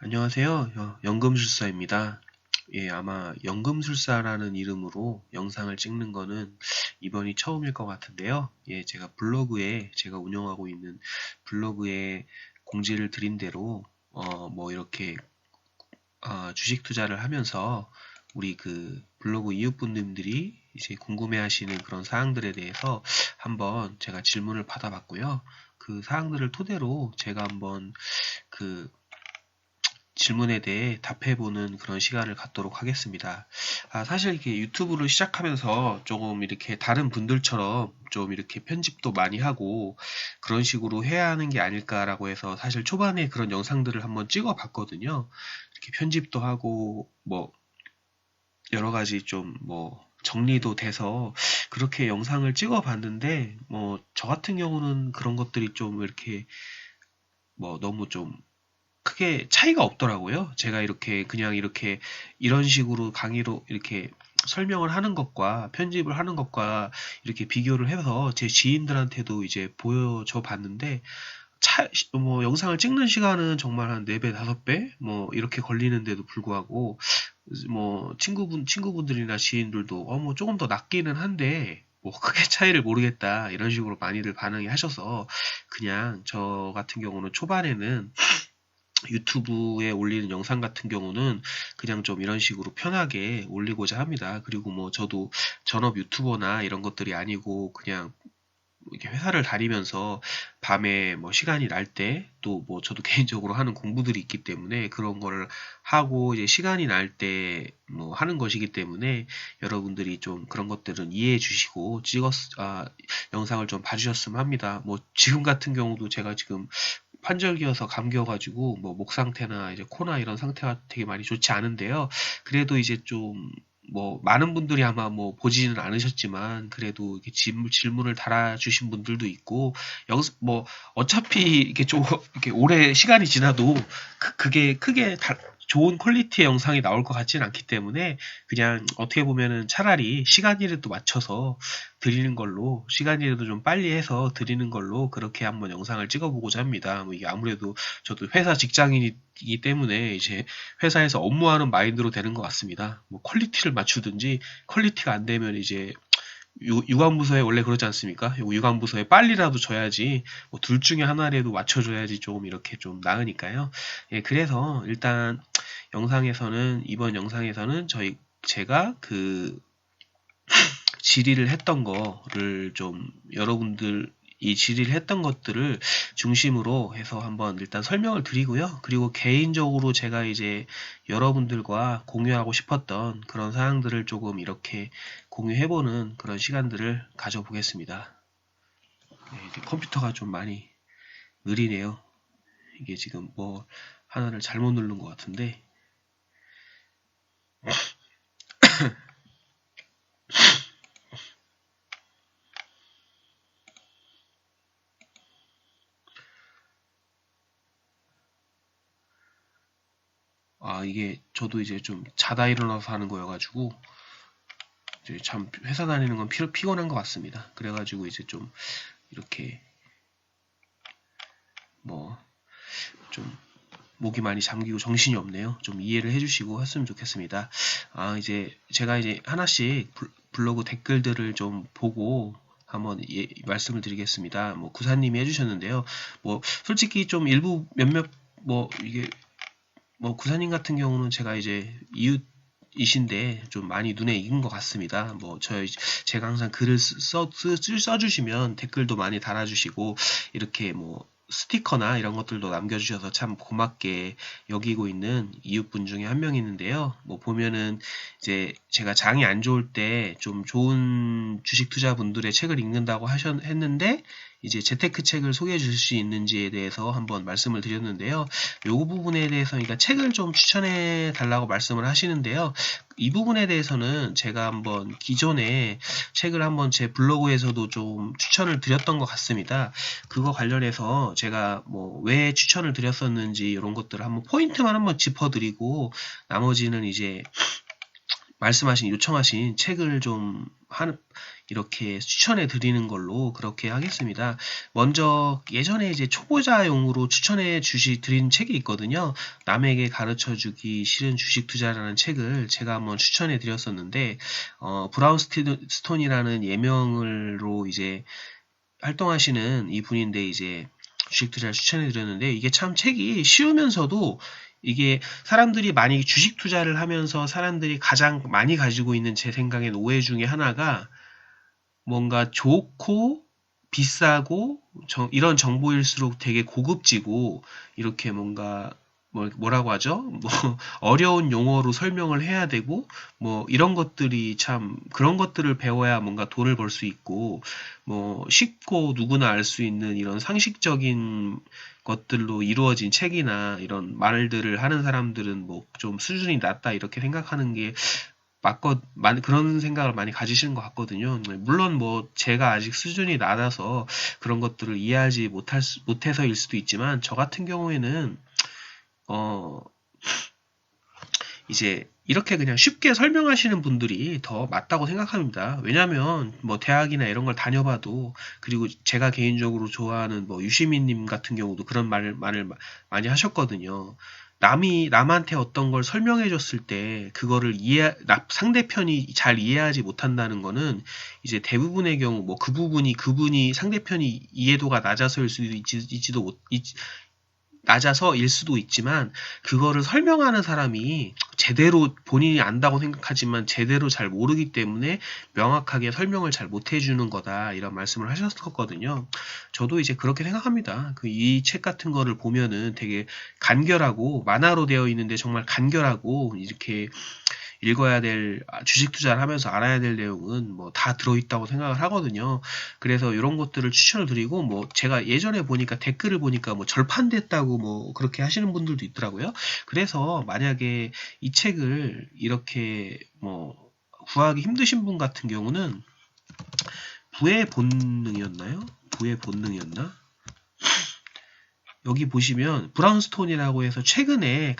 안녕하세요. 연금술사입니다. 예, 아마 연금술사라는 이름으로 영상을 찍는 거는 이번이 처음일 것 같은데요. 예, 제가 운영하고 있는 블로그에 공지를 드린 대로, 이렇게, 주식 투자를 하면서 우리 그 블로그 이웃분들이 이제 궁금해 하시는 그런 사항들에 대해서 한번 제가 질문을 받아봤고요. 그 사항들을 토대로 제가 한번 그 질문에 대해 답해보는 그런 시간을 갖도록 하겠습니다. 사실 이렇게 유튜브를 시작하면서 조금 이렇게 다른 분들처럼 좀 이렇게 편집도 많이 하고 그런 식으로 해야 하는 게 아닐까라고 해서 사실 초반에 그런 영상들을 한번 찍어 봤거든요. 이렇게 편집도 하고 여러 가지 좀 정리도 돼서 그렇게 영상을 찍어 봤는데 저 같은 경우는 그런 것들이 좀 이렇게 너무 좀 크게 차이가 없더라고요. 제가 이렇게 그냥 이렇게 이런 식으로 강의로 이렇게 설명을 하는 것과 편집을 하는 것과 이렇게 비교를 해서 제 지인들한테도 이제 보여줘 봤는데 영상을 찍는 시간은 정말 한 4배, 5배 이렇게 걸리는데도 불구하고 친구분들이나 지인들도 조금 더 낫기는 한데 크게 차이를 모르겠다 이런 식으로 많이들 반응이 하셔서 그냥 저 같은 경우는 초반에는 유튜브에 올리는 영상 같은 경우는 그냥 좀 이런 식으로 편하게 올리고자 합니다. 그리고 저도 전업 유튜버나 이런 것들이 아니고 그냥 이렇게 회사를 다니면서 밤에 시간이 날 때 또 저도 개인적으로 하는 공부들이 있기 때문에 그런 거를 하고 이제 시간이 날 때 하는 것이기 때문에 여러분들이 좀 그런 것들은 이해해 주시고 영상을 좀 봐주셨으면 합니다. 지금 같은 경우도 제가 지금 환절기여서 감기여가지고 목 상태나 이제 코나 이런 상태가 되게 많이 좋지 않은데요. 그래도 이제 좀 많은 분들이 아마 보지는 않으셨지만 그래도 이렇게 질문을 달아주신 분들도 있고 여기서 어차피 이렇게 이렇게 오래 시간이 지나도 그게 크게 좋은 퀄리티의 영상이 나올 것 같지는 않기 때문에 그냥 어떻게 보면은 차라리 시간이라도 맞춰서 드리는 걸로 시간이라도 좀 빨리 해서 드리는 걸로 그렇게 한번 영상을 찍어보고자 합니다. 이게 아무래도 저도 회사 직장인이기 때문에 이제 회사에서 업무하는 마인드로 되는 것 같습니다. 퀄리티를 맞추든지 퀄리티가 안 되면 이제 유관부서에 원래 그러지 않습니까? 유관부서에 빨리라도 줘야지 둘 중에 하나라도 맞춰줘야지 좀 이렇게 좀 나으니까요. 예, 그래서 일단 이번 영상에서는 제가 그 질의를 했던 거를 좀 여러분들 이 질의를 했던 것들을 중심으로 해서 한번 일단 설명을 드리고요. 그리고 개인적으로 제가 이제 여러분들과 공유하고 싶었던 그런 사항들을 조금 이렇게 공유해보는 그런 시간들을 가져보겠습니다. 네, 이제 컴퓨터가 좀 많이 느리네요. 이게 지금 하나를 잘못 누른 것 같은데 이게 저도 이제 좀 자다 일어나서 하는 거여가지고 이제 참 회사 다니는 건 피곤한 것 같습니다. 그래가지고 이제 좀 이렇게 좀 목이 많이 잠기고 정신이 없네요. 좀 이해를 해주시고 했으면 좋겠습니다. 이제 제가 이제 하나씩 블로그 댓글들을 좀 보고 한번 말씀을 드리겠습니다. 구사님이 해주셨는데요. 솔직히 좀 일부 몇몇 이게 구사님 같은 경우는 제가 이제 이웃이신데 좀 많이 눈에 익은 것 같습니다. 제가 항상 글을 써주시면 댓글도 많이 달아주시고 이렇게 스티커나 이런 것들도 남겨주셔서 참 고맙게 여기고 있는 이웃분 중에 한 명이 있는데요. 보면은 이제 제가 장이 안 좋을 때 좀 좋은 주식 투자분들의 책을 읽는다고 했는데 이제 재테크 책을 소개해 주실 수 있는지에 대해서 한번 말씀을 드렸는데요. 요 부분에 대해서 그러니까 책을 좀 추천해 달라고 말씀을 하시는데요. 이 부분에 대해서는 제가 한번 기존에 책을 한번 제 블로그에서도 좀 추천을 드렸던 것 같습니다. 그거 관련해서 제가 왜 추천을 드렸었는지 이런 것들을 한번 포인트만 한번 짚어드리고 나머지는 이제 요청하신 책을 좀 이렇게 추천해 드리는 걸로 그렇게 하겠습니다. 먼저 예전에 이제 초보자용으로 추천해 드린 책이 있거든요. 남에게 가르쳐 주기 싫은 주식 투자라는 책을 제가 한번 추천해 드렸었는데, 브라운스톤이라는 예명으로 이제 활동하시는 이분인데 이제 주식 투자를 추천해 드렸는데, 이게 참 책이 쉬우면서도 이게 사람들이 많이 주식 투자를 하면서 사람들이 가장 많이 가지고 있는 제 생각엔 오해 중에 하나가 뭔가 좋고 비싸고 이런 정보일수록 되게 고급지고 이렇게 뭔가 뭐라고 하죠? 뭐 어려운 용어로 설명을 해야 되고 뭐 이런 것들이 참 그런 것들을 배워야 뭔가 돈을 벌 수 있고 뭐 쉽고 누구나 알 수 있는 이런 상식적인 것들로 이루어진 책이나 이런 말들을 하는 사람들은 뭐 좀 수준이 낮다 이렇게 생각하는 게 그런 생각을 많이 가지시는 것 같거든요. 물론 뭐 제가 아직 수준이 낮아서 그런 것들을 이해하지 못해서일 수도 있지만 저 같은 경우에는 어 이제 이렇게 그냥 쉽게 설명하시는 분들이 더 맞다고 생각합니다. 왜냐하면 뭐 대학이나 이런 걸 다녀봐도 그리고 제가 개인적으로 좋아하는 뭐 유시민님 같은 경우도 그런 말을 많이 하셨거든요. 남한테 어떤 걸 설명해 줬을 때 그거를 상대편이 잘 이해하지 못한다는 거는 이제 대부분의 경우 뭐 그분이 상대편이 이해도가 낮아서일 수도 낮아서일 수도 있지만 그거를 설명하는 사람이 제대로 본인이 안다고 생각하지만 제대로 잘 모르기 때문에 명확하게 설명을 잘 못 해주는 거다 이런 말씀을 하셨었거든요. 저도 이제 그렇게 생각합니다. 이 책 같은 거를 보면은 되게 간결하고 만화로 되어 있는데 정말 간결하고 이렇게 읽어야 될 주식 투자를 하면서 알아야 될 내용은 뭐 다 들어있다고 생각을 하거든요. 그래서 이런 것들을 추천을 드리고 뭐 제가 예전에 보니까 댓글을 보니까 뭐 절판됐다고 뭐 그렇게 하시는 분들도 있더라고요. 그래서 만약에 이 책을 이렇게 뭐 구하기 힘드신 분 같은 경우는 부의 본능이었나요? 부의 본능이었나? 여기 보시면 브라운스톤이라고 해서 최근에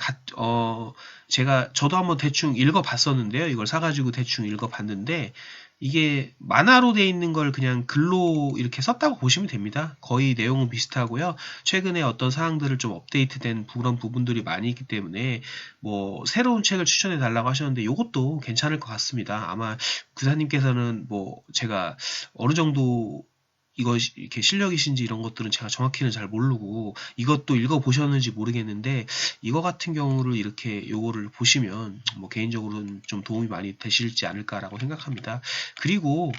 저도 한번 대충 읽어봤었는데요. 이걸 사가지고 대충 읽어봤는데 이게 만화로 돼 있는 걸 그냥 글로 이렇게 썼다고 보시면 됩니다. 거의 내용은 비슷하고요. 최근에 어떤 사항들을 좀 업데이트된 그런 부분들이 많이 있기 때문에 뭐 새로운 책을 추천해 달라고 하셨는데 이것도 괜찮을 것 같습니다. 아마 구사님께서는 뭐 제가 어느 정도 이거 이렇게 실력이신지 이런 것들은 제가 정확히는 잘 모르고 이것도 읽어보셨는지 모르겠는데 이거 같은 경우를 이렇게 요거를 보시면 뭐 개인적으로는 좀 도움이 많이 되실지 않을까라고 생각합니다. 그리고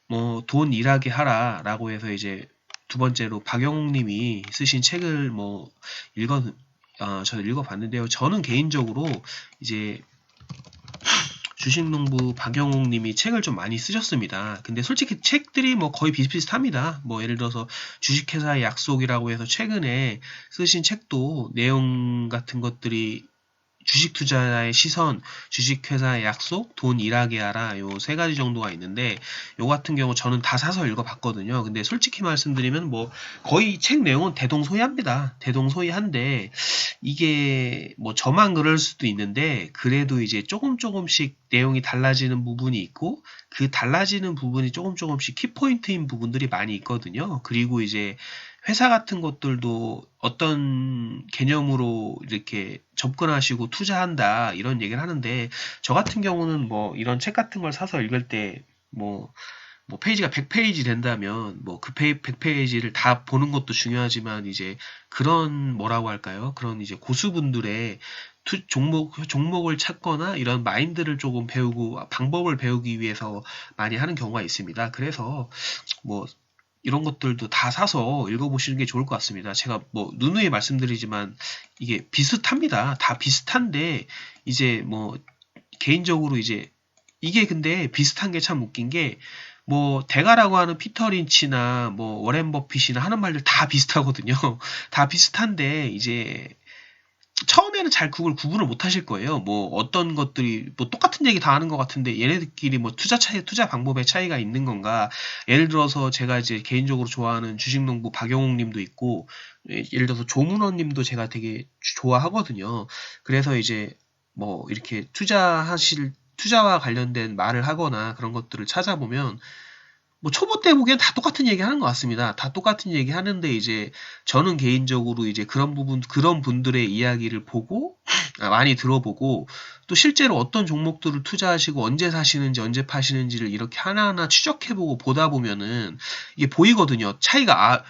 뭐 돈 일하게 하라라고 해서 이제 두 번째로 박영욱 님이 쓰신 책을 뭐 저는 읽어봤는데요. 저는 개인적으로 이제 주식농부 박영욱 님이 책을 좀 많이 쓰셨습니다. 근데 솔직히 책들이 뭐 거의 비슷비슷합니다. 뭐 예를 들어서 주식회사의 약속이라고 해서 최근에 쓰신 책도 내용 같은 것들이 주식 투자의 시선, 주식회사의 약속, 돈 일하게 하라 요 세 가지 정도가 있는데 요 같은 경우 저는 다 사서 읽어봤거든요. 근데 솔직히 말씀드리면 뭐 거의 책 내용은 대동소이합니다. 대동소이한데 이게 뭐 저만 그럴 수도 있는데 그래도 이제 조금씩 내용이 달라지는 부분이 있고 그 달라지는 부분이 조금씩 키포인트인 부분들이 많이 있거든요. 그리고 이제 회사 같은 것들도 어떤 개념으로 이렇게 접근하시고 투자한다 이런 얘기를 하는데 저 같은 경우는 뭐 이런 책 같은 걸 사서 읽을 때 뭐 페이지가 100페이지 된다면 뭐 그 100페이지를 다 보는 것도 중요하지만 이제 그런 뭐라고 할까요? 그런 이제 고수분들의 종목을 찾거나 이런 마인드를 조금 배우고 방법을 배우기 위해서 많이 하는 경우가 있습니다. 그래서 뭐 이런 것들도 다 사서 읽어보시는 게 좋을 것 같습니다. 제가 뭐 누누이 말씀드리지만 이게 비슷합니다. 다 비슷한데 이제 뭐 개인적으로 이제 이게 근데 비슷한 게 참 웃긴 게 뭐 대가라고 하는 피터 린치나 뭐 워렌 버핏이나 하는 말들 다 비슷하거든요. 다 비슷한데 이제 처음에는 잘 그걸 구분을 못 하실 거예요. 뭐 어떤 것들이 뭐 똑같은 얘기 다 하는 것 같은데 얘네들끼리 뭐 투자 방법의 차이가 있는 건가? 예를 들어서 제가 이제 개인적으로 좋아하는 주식농부 박영욱 님도 있고 예를 들어서 조문원 님도 제가 되게 좋아하거든요. 그래서 이제 뭐 이렇게 투자와 관련된 말을 하거나 그런 것들을 찾아보면 뭐 초보 때 보기엔 다 똑같은 얘기 하는 것 같습니다. 다 똑같은 얘기 하는데 이제 저는 개인적으로 이제 그런 분들의 이야기를 보고 많이 들어보고 또 실제로 어떤 종목들을 투자하시고 언제 사시는지 언제 파시는지를 이렇게 하나하나 추적해보고 보다 보면은 이게 보이거든요. 차이가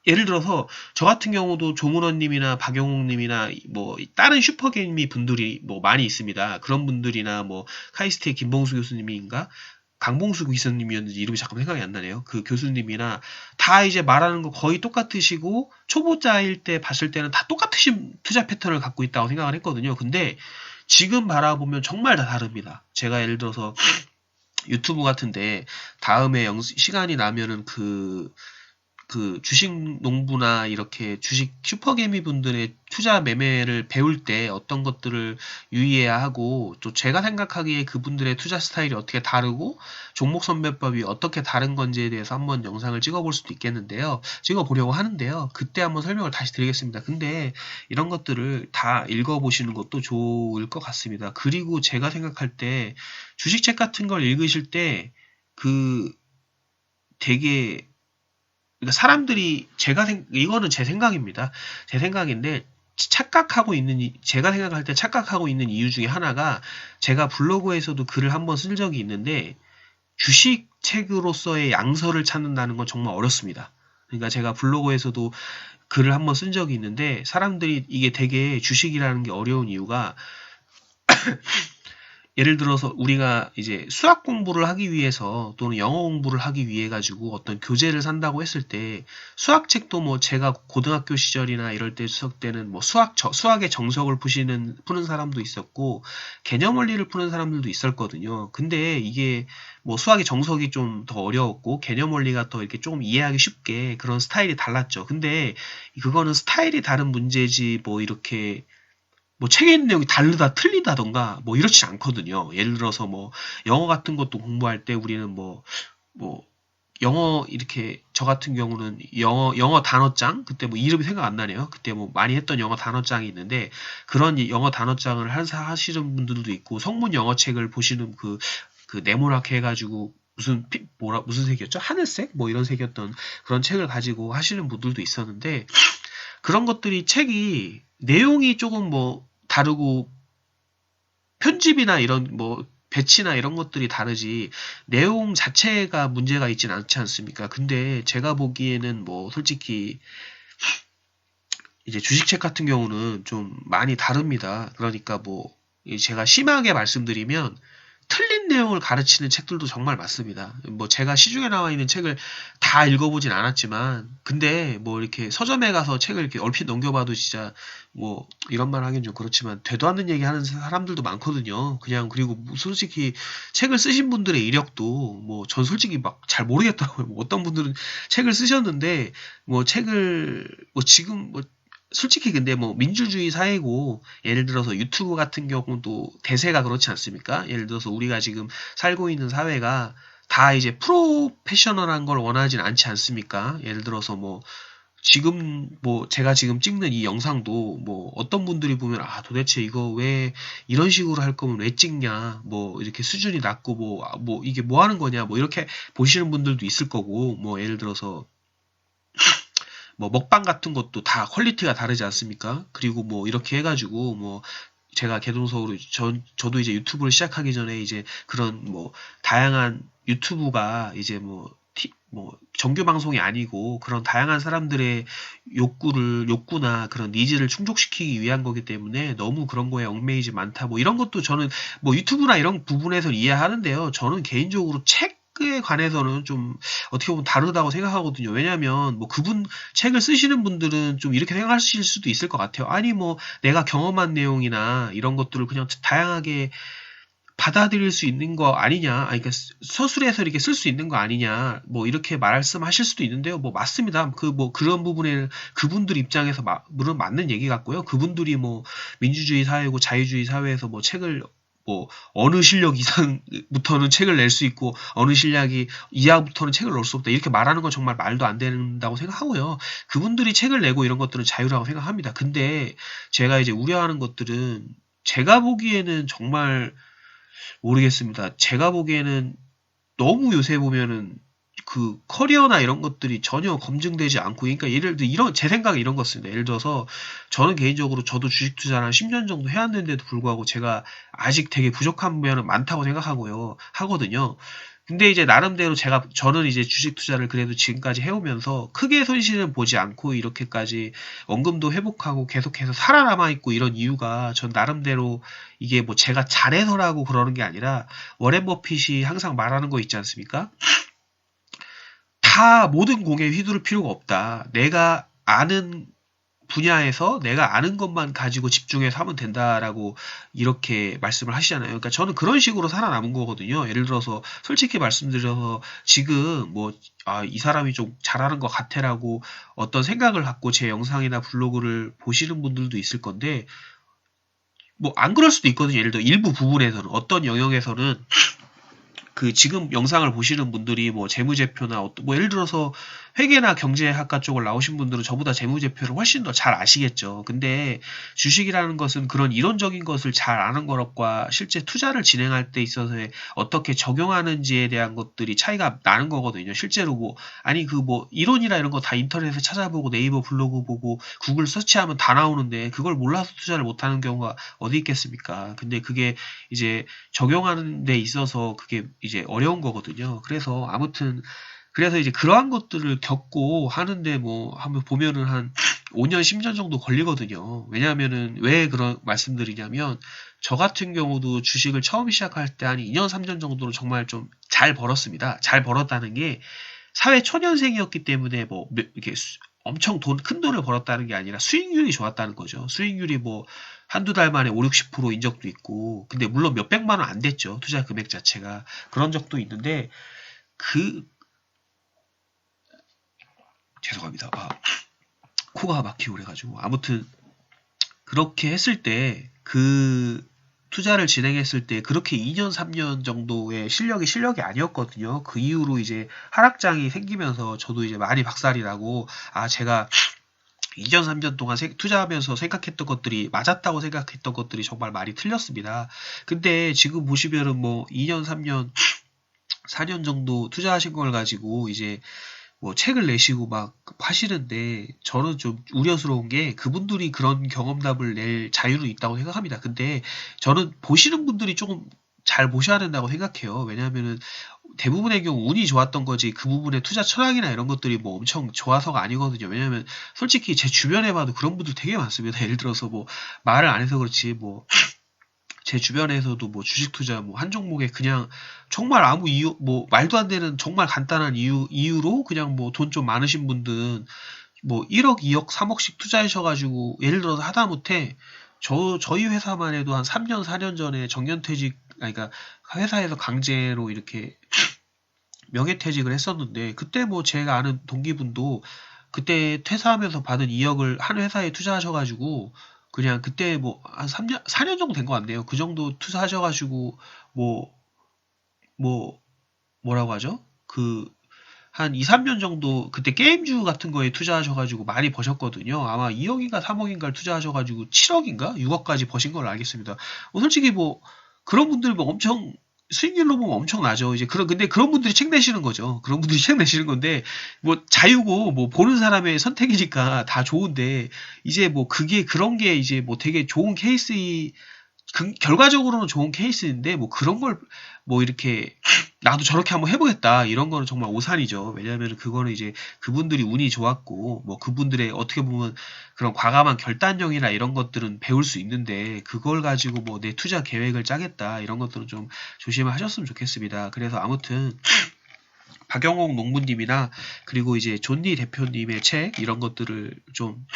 예를 들어서 저 같은 경우도 조문원님이나 박영웅님이나 뭐 다른 슈퍼개미 분들이 뭐 많이 있습니다. 그런 분들이나 뭐 카이스트의 김봉수 교수님인가 강봉수 교수님이었는지 이름이 잠깐 생각이 안 나네요. 그 교수님이나 다 이제 말하는 거 거의 똑같으시고 초보자일 때 봤을 때는 다 똑같으신 투자 패턴을 갖고 있다고 생각을 했거든요. 근데 지금 바라보면 정말 다 다릅니다. 제가 예를 들어서 유튜브 같은데 다음에 시간이 나면은 그 주식 농부나 이렇게 주식 슈퍼개미 분들의 투자 매매를 배울 때 어떤 것들을 유의해야 하고 또 제가 생각하기에 그분들의 투자 스타일이 어떻게 다르고 종목 선별법이 어떻게 다른 건지에 대해서 한번 영상을 찍어볼 수도 있겠는데요. 찍어보려고 하는데요. 그때 한번 설명을 다시 드리겠습니다. 근데 이런 것들을 다 읽어보시는 것도 좋을 것 같습니다. 그리고 제가 생각할 때 주식책 같은 걸 읽으실 때 그 되게 그러니까 사람들이 이거는 제 생각입니다. 제 생각인데 제가 생각할 때 착각하고 있는 이유 중에 하나가 제가 블로그에서도 글을 한번 쓴 적이 있는데 주식 책으로서의 양서를 찾는다는 건 정말 어렵습니다. 그러니까 제가 블로그에서도 글을 한번 쓴 적이 있는데 사람들이 이게 되게 주식이라는 게 어려운 이유가 예를 들어서 우리가 이제 수학 공부를 하기 위해서 또는 영어 공부를 하기 위해 가지고 어떤 교재를 산다고 했을 때 수학책도 뭐 제가 고등학교 시절이나 이럴 때 수학 때는 뭐 수학의 정석을 푸는 사람도 있었고 개념 원리를 푸는 사람들도 있었거든요. 근데 이게 뭐 수학의 정석이 좀 더 어려웠고 개념 원리가 더 이렇게 조금 이해하기 쉽게 그런 스타일이 달랐죠. 근데 그거는 스타일이 다른 문제지 뭐 이렇게 뭐 책에 있는 내용이 다르다, 틀리다던가, 뭐 이렇지 않거든요. 예를 들어서 뭐 영어 같은 것도 공부할 때 우리는 뭐, 영어 이렇게 저 같은 경우는 영어 단어장 그때 뭐 이름이 생각 안 나네요. 그때 뭐 많이 했던 영어 단어장이 있는데 그런 영어 단어장을 하시는 분들도 있고 성문 영어 책을 보시는 그 네모나게 해가지고 무슨 색이었죠? 하늘색? 뭐 이런 색이었던 그런 책을 가지고 하시는 분들도 있었는데 그런 것들이 책이 내용이 조금 뭐 다르고 편집이나 이런 뭐 배치나 이런 것들이 다르지 내용 자체가 문제가 있진 않지 않습니까? 근데 제가 보기에는 뭐 솔직히 이제 주식책 같은 경우는 좀 많이 다릅니다. 그러니까 뭐 제가 심하게 말씀드리면 틀린 내용을 가르치는 책들도 정말 많습니다. 뭐 제가 시중에 나와 있는 책을 다 읽어보진 않았지만 근데 뭐 이렇게 서점에 가서 책을 이렇게 얼핏 넘겨봐도 진짜 뭐 이런 말 하긴 좀 그렇지만 되도 않는 얘기 하는 사람들도 많거든요. 그냥 그리고 뭐 솔직히 책을 쓰신 분들의 이력도 뭐 전 솔직히 막 잘 모르겠더라고요. 뭐 어떤 분들은 책을 쓰셨는데 뭐 책을 뭐 지금 뭐 솔직히 근데 뭐 민주주의 사회고 예를 들어서 유튜브 같은 경우도 대세가 그렇지 않습니까? 예를 들어서 우리가 지금 살고 있는 사회가 다 이제 프로페셔널한 걸 원하진 않지 않습니까? 예를 들어서 뭐 지금 뭐 제가 지금 찍는 이 영상도 뭐 어떤 분들이 보면 아 도대체 이거 왜 이런 식으로 할 거면 왜 찍냐 뭐 이렇게 수준이 낮고 뭐 이게 뭐 하는 거냐 뭐 이렇게 보시는 분들도 있을 거고 뭐 예를 들어서 뭐 먹방 같은 것도 다 퀄리티가 다르지 않습니까? 그리고 뭐 이렇게 해가지고 뭐 제가 개동석으로 저도 이제 유튜브를 시작하기 전에 이제 그런 뭐 다양한 유튜브가 이제 뭐 정규 방송이 아니고 그런 다양한 사람들의 욕구나 그런 니즈를 충족시키기 위한 거기 때문에 너무 그런 거에 얽매이지 많다. 뭐 이런 것도 저는 뭐 유튜브나 이런 부분에서 이해하는데요. 저는 개인적으로 책에 관해서는 좀 어떻게 보면 다르다고 생각하거든요. 왜냐하면 뭐 그분 책을 쓰시는 분들은 좀 이렇게 생각하실 수도 있을 것 같아요. 아니 뭐 내가 경험한 내용이나 이런 것들을 그냥 다양하게 받아들일 수 있는 거 아니냐, 아니, 그러니까 서술해서 이렇게 쓸 수 있는 거 아니냐, 뭐 이렇게 말씀하실 수도 있는데요. 뭐 맞습니다. 뭐 그런 부분에 그분들 입장에서 물론 맞는 얘기 같고요. 그분들이 뭐 민주주의 사회고 자유주의 사회에서 뭐 책을 뭐 어느 실력 이상부터는 책을 낼 수 있고 어느 실력이 이하부터는 책을 넣을 수 없다 이렇게 말하는 건 정말 말도 안 된다고 생각하고요. 그분들이 책을 내고 이런 것들은 자유라고 생각합니다. 근데 제가 이제 우려하는 것들은 제가 보기에는 정말 모르겠습니다. 제가 보기에는 너무 요새 보면은 그 커리어나 이런 것들이 전혀 검증되지 않고, 그러니까 예를 들어 이런 제 생각에 이런 것입니다. 예를 들어서 저는 개인적으로 저도 주식 투자를 한 10년 정도 해왔는데도 불구하고 제가 아직 되게 부족한 면은 많다고 생각하고요. 하거든요. 근데 이제 나름대로 저는 이제 주식 투자를 그래도 지금까지 해오면서 크게 손실은 보지 않고 이렇게까지 원금도 회복하고 계속해서 살아남아 있고 이런 이유가 전 나름대로 이게 뭐 제가 잘해서라고 그러는 게 아니라 워렌 버핏이 항상 말하는 거 있지 않습니까? 다 모든 공에 휘두를 필요가 없다. 내가 아는 분야에서 내가 아는 것만 가지고 집중해서 하면 된다라고 이렇게 말씀을 하시잖아요. 그러니까 저는 그런 식으로 살아남은 거거든요. 예를 들어서 솔직히 말씀드려서 지금 뭐, 아, 이 사람이 좀 잘하는 것 같아라고 어떤 생각을 갖고 제 영상이나 블로그를 보시는 분들도 있을 건데, 뭐 안 그럴 수도 있거든요. 예를 들어 일부 부분에서는, 어떤 영역에서는 그 지금 영상을 보시는 분들이 뭐 재무제표나 뭐 예를 들어서 회계나 경제학과 쪽을 나오신 분들은 저보다 재무제표를 훨씬 더 잘 아시겠죠. 근데 주식이라는 것은 그런 이론적인 것을 잘 아는 것과 실제 투자를 진행할 때 있어서의 어떻게 적용하는지에 대한 것들이 차이가 나는 거거든요. 실제로 뭐 아니 그 뭐 이론이나 이런 거 다 인터넷에 찾아보고 네이버 블로그 보고 구글 서치하면 다 나오는데 그걸 몰라서 투자를 못하는 경우가 어디 있겠습니까? 근데 그게 이제 적용하는 데 있어서 그게 이제 어려운 거거든요. 그래서 아무튼 그래서 이제 그러한 것들을 겪고 하는데 뭐 한번 보면은 한 5년, 10년 정도 걸리거든요. 왜냐하면은 왜 그런 말씀드리냐면 저 같은 경우도 주식을 처음 시작할 때 한 2년, 3년 정도로 정말 좀 잘 벌었습니다. 잘 벌었다는 게 사회 초년생이었기 때문에 뭐 이렇게 엄청 큰 돈을 벌었다는 게 아니라 수익률이 좋았다는 거죠. 수익률이 뭐 한두 달 만에 5, 60%인 적도 있고, 근데 물론 몇백만 원 안 됐죠. 투자 금액 자체가. 그런 적도 있는데, 그, 죄송합니다. 아, 코가 막히고 그래가지고. 아무튼, 그렇게 했을 때, 투자를 진행했을 때, 그렇게 2년, 3년 정도의 실력이 아니었거든요. 그 이후로 이제 하락장이 생기면서 저도 이제 많이 박살이 나고, 아, 제가 2년, 3년 동안 투자하면서 생각했던 것들이 맞았다고 생각했던 것들이 정말 많이 틀렸습니다. 근데 지금 보시면은 뭐 2년, 3년, 4년 정도 투자하신 걸 가지고 이제 뭐 책을 내시고 막 하시는데 저는 좀 우려스러운 게 그분들이 그런 경험담을 낼 자유는 있다고 생각합니다. 근데 저는 보시는 분들이 조금 잘 보셔야 된다고 생각해요. 왜냐하면은 대부분의 경우 운이 좋았던 거지 그 부분에 투자 철학이나 이런 것들이 뭐 엄청 좋아서가 아니거든요. 왜냐하면 솔직히 제 주변에 봐도 그런 분들 되게 많습니다. 예를 들어서 뭐 말을 안 해서 그렇지 뭐 제 주변에서도 뭐 주식 투자 뭐 한 종목에 그냥 정말 아무 이유 뭐 말도 안 되는 정말 간단한 이유로 그냥 뭐 돈 좀 많으신 분들은 뭐 1억, 2억, 3억씩 투자하셔가지고 예를 들어서 하다못해 저희 회사만 해도 한 3년, 4년 전에 정년퇴직 아니 그러니까 회사에서 강제로 이렇게 명예퇴직을 했었는데 그때 뭐 제가 아는 동기분도 그때 퇴사하면서 받은 2억을 한 회사에 투자하셔가지고 그냥 그때 뭐 한 3년, 4년 정도 된 것 같네요. 그 정도 투자하셔가지고 뭐, 뭐, 뭐라고 하죠? 한 2, 3년 정도 그때 게임주 같은 거에 투자하셔가지고 많이 버셨거든요. 아마 2억인가 3억인가를 투자하셔가지고 7억인가 6억까지 버신 걸로 알겠습니다. 솔직히 뭐 그런 분들 뭐 엄청 수익률로 보면 엄청나죠. 이제 근데 그런 분들이 책 내시는 거죠. 그런 분들이 책 내시는 건데 뭐 자유고 뭐 보는 사람의 선택이니까 다 좋은데 이제 뭐 그게 그런 게 이제 뭐 되게 좋은 케이스 결과적으로는 좋은 케이스인데 뭐 그런 걸 뭐 이렇게 나도 저렇게 한번 해보겠다 이런 거는 정말 오산이죠. 왜냐하면 그거는 이제 그분들이 운이 좋았고 뭐 그분들의 어떻게 보면 그런 과감한 결단력이나 이런 것들은 배울 수 있는데 그걸 가지고 뭐 내 투자 계획을 짜겠다 이런 것들은 좀 조심을 하셨으면 좋겠습니다. 그래서 아무튼 박영옥 농부님이나 그리고 이제 존니 대표님의 책 이런 것들을 좀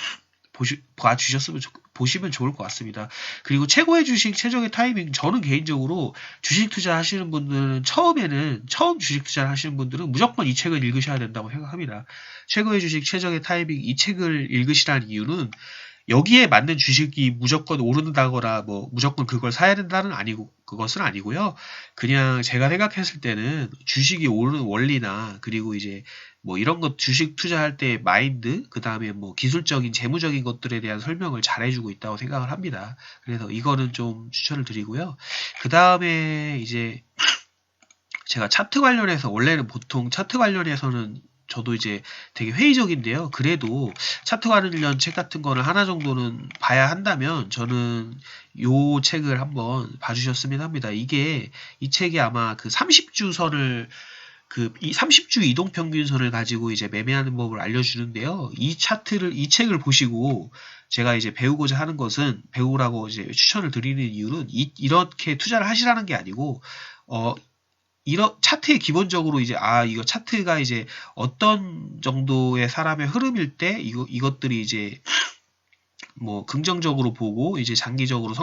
보시면 좋을 것 같습니다. 그리고 최고의 주식, 최적의 타이밍, 저는 개인적으로 주식 투자 하시는 분들은 처음 주식 투자를 하시는 분들은 무조건 이 책을 읽으셔야 된다고 생각합니다. 최고의 주식, 최적의 타이밍, 이 책을 읽으시라는 이유는 여기에 맞는 주식이 무조건 오른다거나 뭐 무조건 그걸 사야 된다는 그것은 아니고요. 그냥 제가 생각했을 때는 주식이 오르는 원리나 그리고 이제 뭐 이런 것 주식 투자할 때 마인드 그다음에 뭐 기술적인 재무적인 것들에 대한 설명을 잘 해주고 있다고 생각을 합니다. 그래서 이거는 좀 추천을 드리고요. 그다음에 이제 제가 차트 관련해서 원래는 보통 차트 관련해서는 저도 이제 되게 회의적인데요. 그래도 차트 관련 책 같은 거를 하나 정도는 봐야 한다면 저는 요 책을 한번 봐주셨으면 합니다. 이 책이 아마 그 30주 선을 이 30주 이동평균선을 가지고 이제 매매하는 법을 알려주는데요. 이 책을 보시고 제가 이제 배우고자 하는 것은, 배우라고 이제 추천을 드리는 이유는 이렇게 투자를 하시라는 게 아니고, 이런 차트에 기본적으로 이제 이거 차트가 이제 어떤 정도의 사람의 흐름일 때 이것들이 이제 뭐 긍정적으로 보고 이제 장기적으로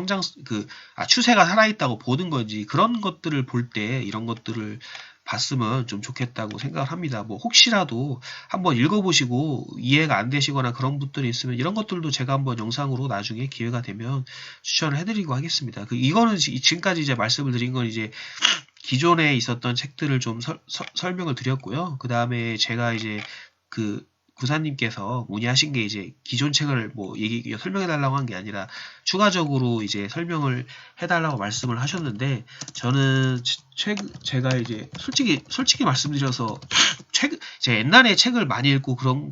추세가 살아있다고 보는 건지, 그런 것들을 볼 때 이런 것들을 봤으면 좀 좋겠다고 생각을 합니다. 뭐 혹시라도 한번 읽어보시고 이해가 안 되시거나 그런 분들이 있으면 이런 것들도 제가 한번 영상으로 나중에 기회가 되면 추천을 해드리고 하겠습니다. 이거는 지금까지 이제 말씀을 드린 건 이제 기존에 있었던 책들을 좀 설명을 드렸고요. 그 다음에 제가 이제 구사님께서 문의하신 게 이제 기존 책을 뭐 설명해달라고 한 게 아니라 추가적으로 이제 설명을 해달라고 말씀을 하셨는데, 저는 제가 이제 솔직히 말씀드려서 제가 옛날에 책을 많이 읽고 그런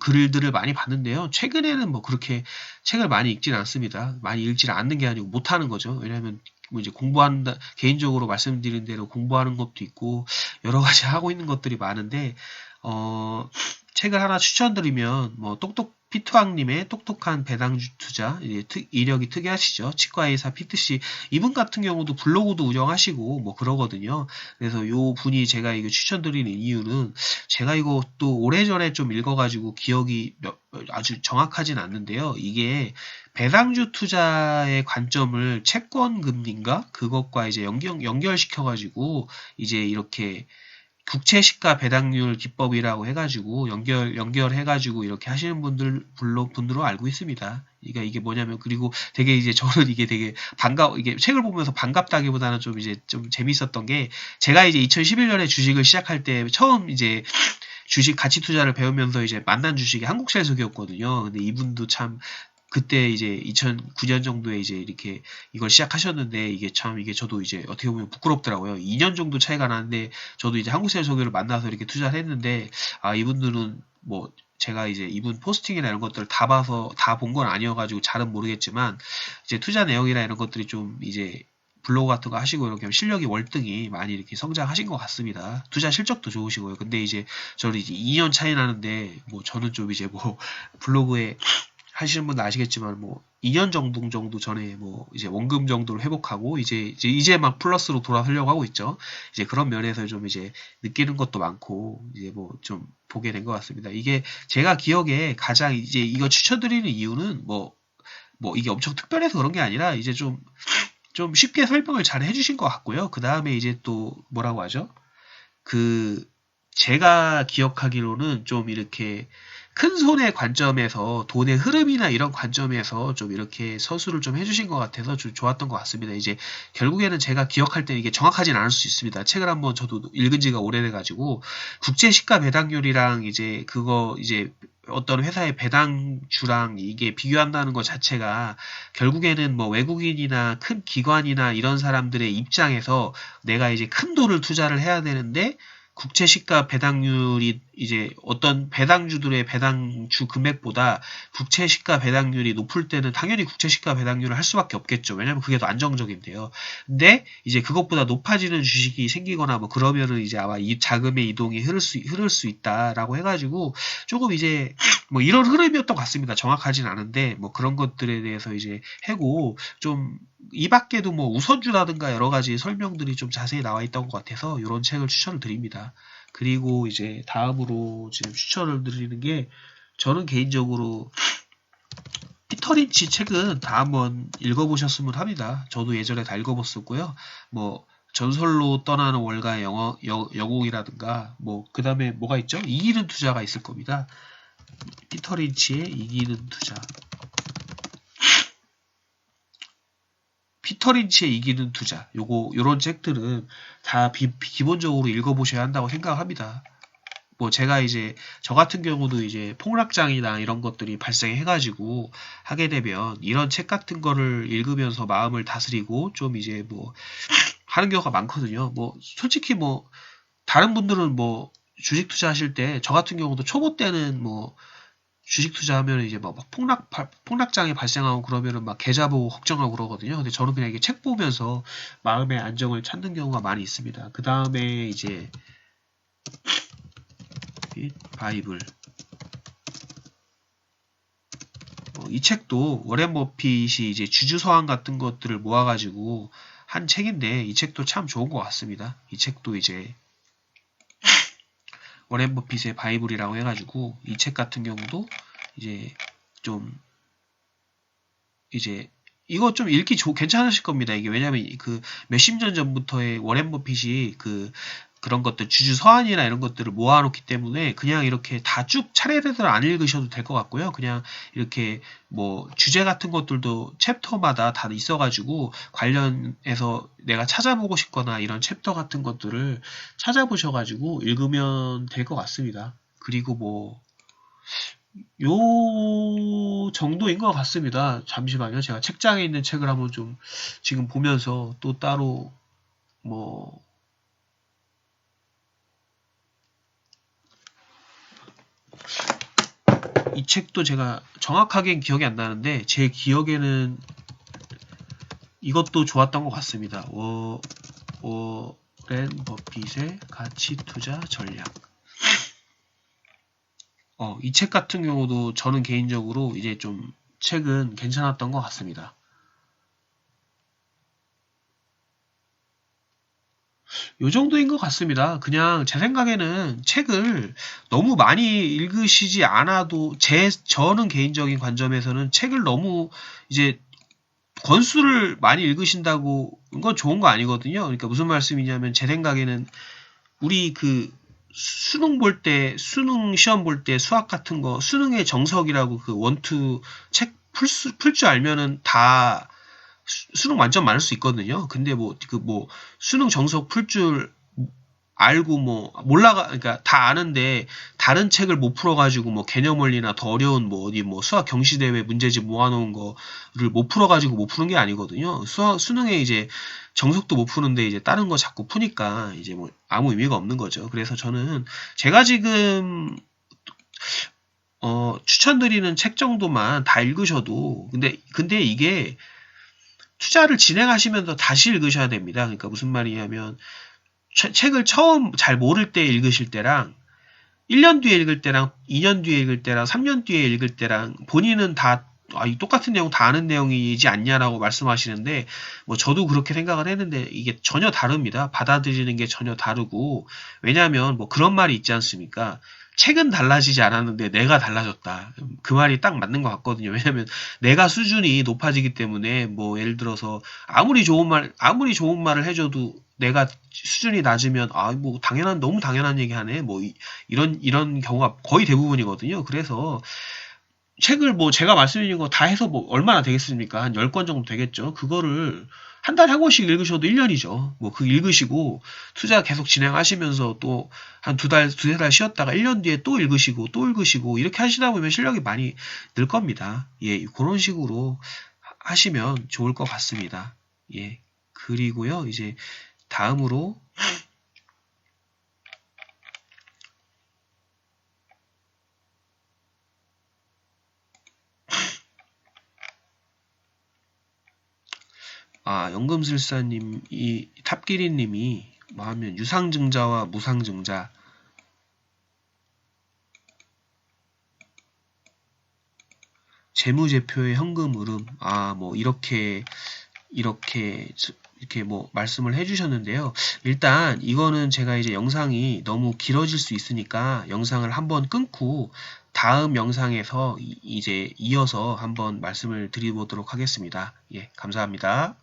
글들을 많이 봤는데요. 최근에는 뭐 그렇게 책을 많이 읽지는 않습니다. 많이 읽지는 않는 게 아니고 못하는 거죠. 왜냐하면 뭐 이제 공부한다, 개인적으로 말씀드린 대로 공부하는 것도 있고 여러 가지 하고 있는 것들이 많은데, 책을 하나 추천드리면 뭐 피투왕님의 똑똑한 배당주 투자, 이력이 특이하시죠. 치과의사 피트씨, 이분 같은 경우도 블로그도 운영하시고 뭐 그러거든요. 그래서 요 분이 제가 이거 추천드리는 이유는, 제가 이거 또 오래전에 좀 읽어가지고 기억이 아주 정확하진 않는데요. 이게 배당주 투자의 관점을 채권 금리인가 그것과 이제 연결시켜가지고 이제 이렇게 국채 시가 배당률 기법이라고 해가지고 연결해가지고 이렇게 하시는 분들로 알고 있습니다. 그러니까 이게 뭐냐면, 그리고 되게 이제 저는 이게 되게 이게 책을 보면서 반갑다기보다는 좀 이제 좀 재밌었던 게, 제가 이제 2011년에 주식을 시작할 때 처음 이제 주식 가치 투자를 배우면서 이제 만난 주식이 한국셀석이었거든요. 근데 이분도 참 그때 이제 2009년 정도에 이제 이렇게 이걸 시작하셨는데, 이게 저도 이제 어떻게 보면 부끄럽더라고요. 2년 정도 차이가 나는데 저도 이제 한국셀석유를 만나서 이렇게 투자를 했는데, 이분들은 뭐 제가 이제 이분 포스팅이나 이런 것들을 다 봐서 다 본 건 아니어가지고 잘은 모르겠지만, 이제 투자 내용이나 이런 것들이 좀 이제 블로그 같은 거 하시고 이렇게 실력이 월등히 많이 이렇게 성장하신 것 같습니다. 투자 실적도 좋으시고요. 근데 이제 저는 이제 2년 차이 나는데, 뭐 저는 좀 이제 뭐 블로그에 하시는 분도 아시겠지만 뭐 2년 정도 전에 뭐 이제 원금 정도를 회복하고 이제 막 플러스로 돌아서려고 하고 있죠. 이제 그런 면에서 좀 이제 느끼는 것도 많고 이제 뭐 좀 보게 된 것 같습니다. 이게 제가 기억에 가장 이제 이거 추천드리는 이유는 뭐 이게 엄청 특별해서 그런 게 아니라, 이제 좀 쉽게 설명을 잘 해주신 것 같고요. 그 다음에 이제 또 뭐라고 하죠? 제가 기억하기로는 좀 이렇게 큰 손의 관점에서, 돈의 흐름이나 이런 관점에서 좀 이렇게 서술을 좀 해주신 것 같아서 좀 좋았던 것 같습니다. 이제 결국에는 제가 기억할 때 이게 정확하진 않을 수 있습니다. 책을 한번 저도 읽은 지가 오래돼가지고, 국제 시가 배당률이랑 이제 어떤 회사의 배당주랑 이게 비교한다는 것 자체가 결국에는 뭐 외국인이나 큰 기관이나 이런 사람들의 입장에서 내가 이제 큰 돈을 투자를 해야 되는데, 국채 시가 배당률이 이제 어떤 배당주들의 배당주 금액보다 국채 시가 배당률이 높을 때는 당연히 국채 시가 배당률을 할 수밖에 없겠죠. 왜냐면 그게 더 안정적인데요. 근데 이제 그것보다 높아지는 주식이 생기거나 뭐 그러면은 이제 아마 이 자금의 이동이 흐를 수 있다라고 해가지고 조금 이제 뭐 이런 흐름이었던 것 같습니다. 정확하진 않은데 뭐 그런 것들에 대해서 이제 해고 좀 이 밖에도 뭐 우선주라든가 여러 가지 설명들이 좀 자세히 나와 있던 것 같아서 이런 책을 추천을 드립니다. 그리고 이제 다음으로 지금 추천을 드리는 게, 저는 개인적으로 피터 린치 책은 다 한번 읽어보셨으면 합니다. 저도 예전에 다 읽어봤었고요. 뭐 전설로 떠나는 월가의 영웅이라든가 뭐 그 다음에 뭐가 있죠? 이기는 투자가 있을 겁니다. 피터 린치의 이기는 투자. 피터 린치의 이기는 투자. 요런 책들은 다 기본적으로 읽어보셔야 한다고 생각합니다. 뭐 제가 이제 저 같은 경우도 이제 폭락장이나 이런 것들이 발생해가지고 하게 되면 이런 책 같은 거를 읽으면서 마음을 다스리고 좀 이제 뭐 하는 경우가 많거든요. 뭐 솔직히 뭐 다른 분들은 뭐 주식 투자하실 때 저 같은 경우도 초보 때는 뭐 주식 투자하면 이제 막 폭락장이 발생하고 그러면은 막 계좌 보고 걱정하고 그러거든요. 근데 저는 그냥 이게 책 보면서 마음의 안정을 찾는 경우가 많이 있습니다. 그 다음에 이제 바이블 이 책도 워렌 버핏이 이제 주주서한 같은 것들을 모아가지고 한 책인데 이 책도 참 좋은 것 같습니다. 이 책도 이제 워렌 버핏의 바이블이라고 해가지고 이 책 같은 경우도 이제 좀 이제 이거 좀 읽기 괜찮으실 겁니다. 이게 왜냐면 그 몇십 년 전부터의 워렌 버핏이 그런 것들 주주 서한이나 이런 것들을 모아놓기 때문에 그냥 이렇게 다 쭉 차례대로 안 읽으셔도 될 것 같고요. 그냥 이렇게 뭐 주제 같은 것들도 챕터마다 다 있어가지고 관련해서 내가 찾아보고 싶거나 이런 챕터 같은 것들을 찾아보셔가지고 읽으면 될 것 같습니다. 그리고 뭐 요 정도인 것 같습니다. 잠시만요. 제가 책장에 있는 책을 한번 좀 지금 보면서 또 따로 뭐 이 책도 제가 정확하게 기억이 안 나는데 제 기억에는 이것도 좋았던 것 같습니다. 워렌 버핏의 가치 투자 전략. 이 책 같은 경우도 저는 개인적으로 이제 좀 책은 괜찮았던 것 같습니다. 요 정도인 것 같습니다. 그냥 제 생각에는 책을 너무 많이 읽으시지 않아도 저는 개인적인 관점에서는 책을 너무 이제 권수를 많이 읽으신다고 건 좋은 거 아니거든요. 그러니까 무슨 말씀이냐면 제 생각에는 우리 수능 시험 볼 때 수학 같은 거 수능의 정석이라고 그 원투 책 풀 줄 알면은 다 수능 만점 많을 수 있거든요. 근데 수능 정석 풀 줄 알고 그러니까 다 아는데 다른 책을 못 풀어가지고 뭐 개념 원리나 더 어려운 뭐 어디 뭐 수학 경시대회 문제집 모아놓은 거를 못 풀어가지고 못 푸는 게 아니거든요. 수능에 이제 정석도 못 푸는데 이제 다른 거 자꾸 푸니까 이제 뭐 아무 의미가 없는 거죠. 그래서 저는 제가 지금 추천드리는 책 정도만 다 읽으셔도 근데 이게 투자를 진행하시면서 다시 읽으셔야 됩니다. 그러니까 무슨 말이냐면 책을 처음 잘 모를 때 읽으실 때랑 1년 뒤에 읽을 때랑 2년 뒤에 읽을 때랑 3년 뒤에 읽을 때랑 본인은 다 똑같은 내용 다 아는 내용이지 않냐라고 말씀하시는데 뭐 저도 그렇게 생각을 했는데 이게 전혀 다릅니다. 받아들이는 게 전혀 다르고 왜냐하면 뭐 그런 말이 있지 않습니까? 책은 달라지지 않았는데 내가 달라졌다. 그 말이 딱 맞는 것 같거든요. 왜냐하면 내가 수준이 높아지기 때문에 뭐 예를 들어서 아무리 좋은 말을 해줘도 내가 수준이 낮으면 뭐 너무 당연한 얘기하네. 뭐 이런 경우가 거의 대부분이거든요. 그래서 책을 뭐 제가 말씀드린 거 다 해서 뭐 얼마나 되겠습니까? 한 10권 정도 되겠죠. 그거를 한 달에 한 권씩 읽으셔도 1년이죠. 뭐 읽으시고 투자 계속 진행하시면서 또 한 두세 달 쉬었다가 1년 뒤에 또 읽으시고 이렇게 하시다 보면 실력이 많이 늘 겁니다. 예, 그런 식으로 하시면 좋을 것 같습니다. 예. 그리고요. 이제 다음으로 연금술사님, 탑기리님이 뭐 하면 유상증자와 무상증자 재무제표의 현금 흐름 뭐 이렇게 뭐 말씀을 해주셨는데요. 일단 이거는 제가 이제 영상이 너무 길어질 수 있으니까 영상을 한번 끊고 다음 영상에서 이제 이어서 한번 말씀을 드려보도록 하겠습니다. 예, 감사합니다.